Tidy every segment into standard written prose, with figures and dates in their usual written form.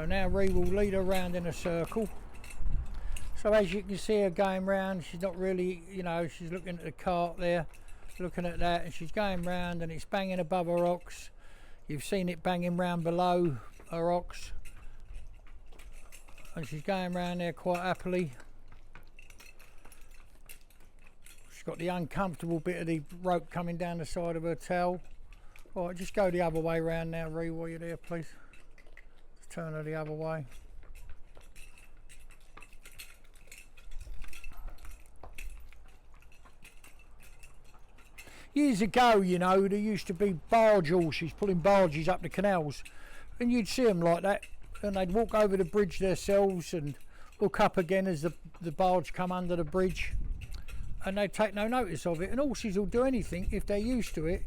So now Ree will lead her around in a circle. So as you can see her going round, she's not really, you know, she's looking at the cart there, looking at that, and she's going round and it's banging above her ox. You've seen it banging round below her ox. And she's going round there quite happily. She's got the uncomfortable bit of the rope coming down the side of her tail. Alright, just go the other way round now, Ree, while you're there, please. Just turn her the other way. Years ago, you know, there used to be barge horses pulling barges up the canals, and you'd see them like that, and they'd walk over the bridge themselves and hook up again as the barge come under the bridge, and they'd take no notice of it. And horses will do anything if they're used to it,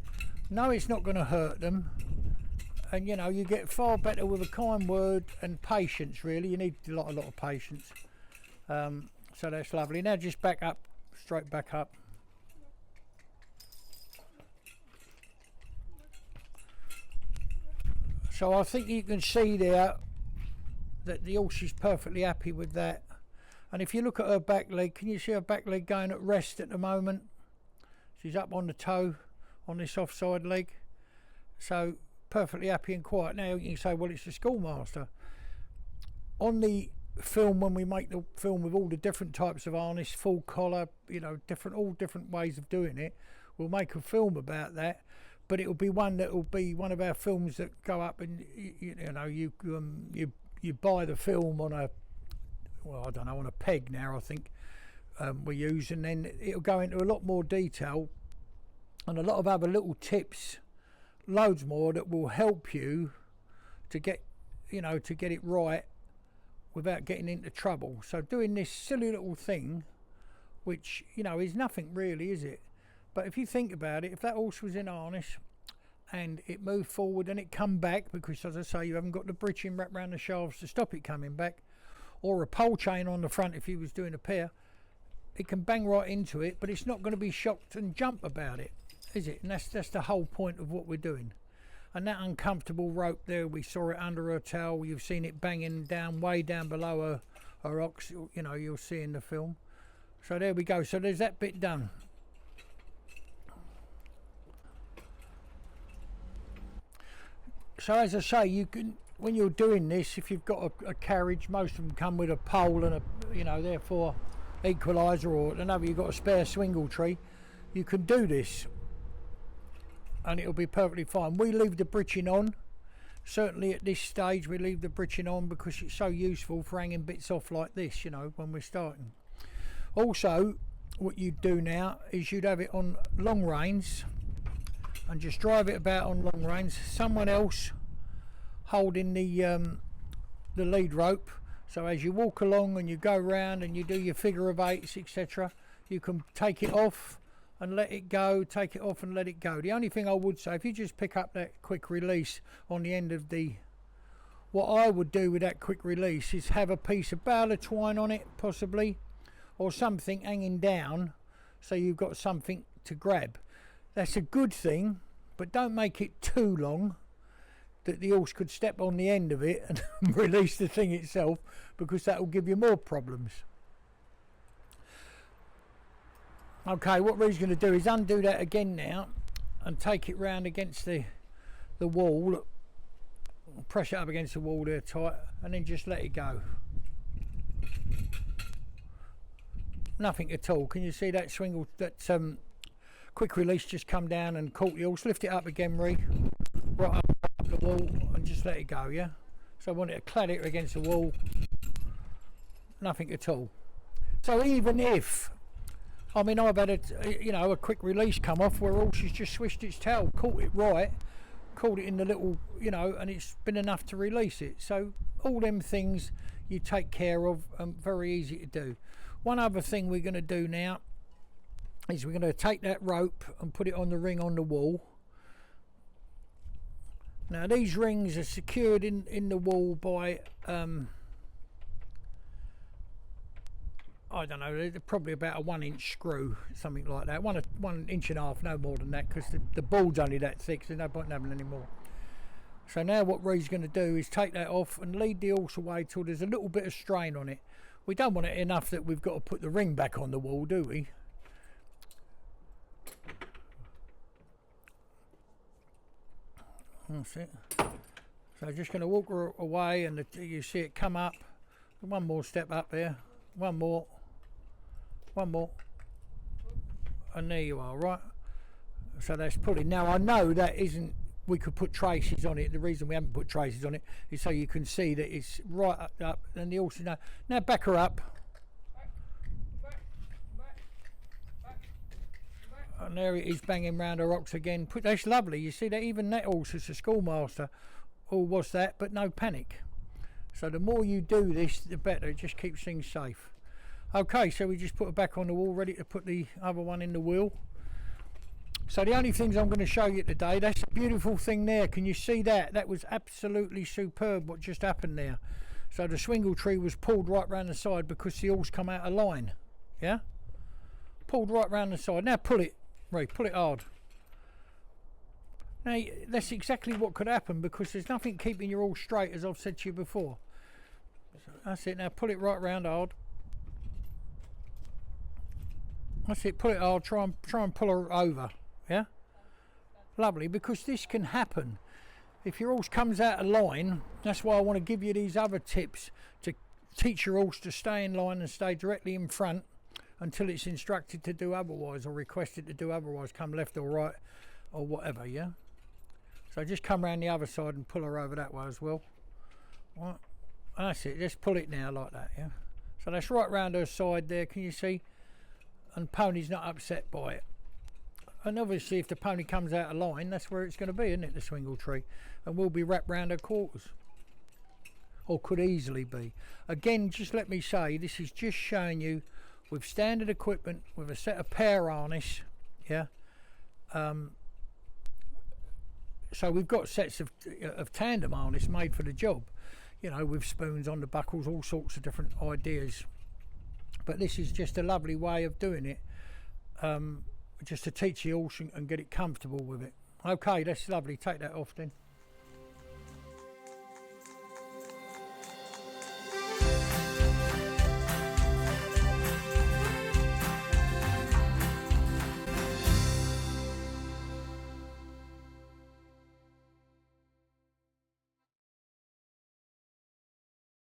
know it's not going to hurt them, and you know, you get far better with a kind word and patience. Really, you need a lot of patience. So that's lovely. Now just back up, straight back up. So I think you can see there that the horse is perfectly happy with that. And if you look at her back leg, can you see her back leg going at rest at the moment? She's up on the toe on this offside leg. So perfectly happy and quiet. Now you can say, well, it's the schoolmaster. On the film, when we make the film with all the different types of harness, full collar, you know, all different ways of doing it, we'll make a film about that. But it will be one that will be one of our films that go up, and you know, you buy the film on a, well, I don't know, on a peg now, I think we use, and then it'll go into a lot more detail and a lot of other little tips, loads more, that will help you to get, you know, to get it right without getting into trouble. So doing this silly little thing, which, you know, is nothing really, is it? But if you think about it, if that horse was in harness and it moved forward and it come back, because as I say, you haven't got the breeching wrapped around the shafts to stop it coming back, or a pole chain on the front if he was doing a pair, it can bang right into it, but it's not going to be shocked and jump about it, is it? And that's the whole point of what we're doing. And that uncomfortable rope there, we saw it under her tail, you've seen it banging down, way down below her ox, you know, you'll see in the film. So there we go, so there's that bit done. So as I say, you can, when you're doing this, if you've got a carriage, most of them come with a pole and a, you know, therefore equaliser, or another, you've got a spare swingletree, you can do this and it'll be perfectly fine. We leave the breeching on, certainly at this stage we leave the breeching on, because it's so useful for hanging bits off like this, you know, when we're starting. Also, what you'd do now is you'd have it on long reins and just drive it about on long reins, someone else holding the lead rope, so as you walk along and you go round and you do your figure of eights, etc., you can take it off and let it go, take it off and let it go. The only thing I would say, if you just pick up that quick release on the end of the, what I would do with that quick release is have a piece of bale of twine on it, possibly, or something hanging down, so you've got something to grab. That's a good thing, but don't make it too long that the horse could step on the end of it and release the thing itself, because that will give you more problems. Okay, what Ree's going to do is undo that again now and take it round against the wall, press it up against the wall there tight, and then just let it go. Nothing at all. Can you see that swingle, that quick release just come down and caught the horse? Lift it up again, Ree, right up the wall, and just let it go, yeah? So I want it to clad it against the wall. Nothing at all. So even if, I mean, I've had a quick release come off where horse has just swished its tail, caught it right, caught it in the little, you know, and it's been enough to release it. So all them things you take care of, very easy to do. One other thing we're going to do now is we're going to take that rope and put it on the ring on the wall. Now these rings are secured in the wall by I don't know, they're probably about a 1-inch screw, something like that, 1 inch and a half, no more than that, because the board's only that thick, so no point in having any more. So now what Ree's going to do is take that off and lead the horse away till there's a little bit of strain on it. We don't want it enough that we've got to put the ring back on the wall, do we? That's it. So just going to walk her away, and you see it come up. One more step up there. One more. One more. And there you are, right? So that's pulling. Now I know that isn't, we could put traces on it. The reason we haven't put traces on it is so you can see that it's right up and the horse is now back her up. And there it is, banging round her rocks again. That's lovely. You see that even that horse is a schoolmaster. All was that, but no panic. So the more you do this, the better. It just keeps things safe. Okay, so we just put it back on the wall, ready to put the other one in the wheel. So the only things I'm going to show you today, that's a beautiful thing there. Can you see that? That was absolutely superb what just happened there. So the swingletree was pulled right round the side because the horse come out of line. Yeah? Pulled right round the side. Now pull it, Ray, pull it hard. Now that's exactly what could happen because there's nothing keeping you all straight, as I've said to you before. So that's it. Now pull it right round hard. That's it. Pull it hard. Try and pull her over. Yeah. Lovely, because this can happen if your horse comes out of line. That's why I want to give you these other tips to teach your horse to stay in line and stay directly in front until it's instructed to do otherwise or requested to do otherwise, come left or right or whatever. Yeah. So just come around the other side and pull her over that way as well. Right. That's it. Just pull it now like that. Yeah. So that's right round her side there. Can you see? And pony's not upset by it. And obviously if the pony comes out of line, that's where it's going to be, isn't it, the swingletree? And will be wrapped round her quarters. Or could easily be. Again, just let me say, this is just showing you with standard equipment, with a set of pair harness, yeah. So we've got sets of tandem harness made for the job, you know, with spoons on the buckles, all sorts of different ideas. But this is just a lovely way of doing it, just to teach the horse and get it comfortable with it. Okay, that's lovely. Take that off then.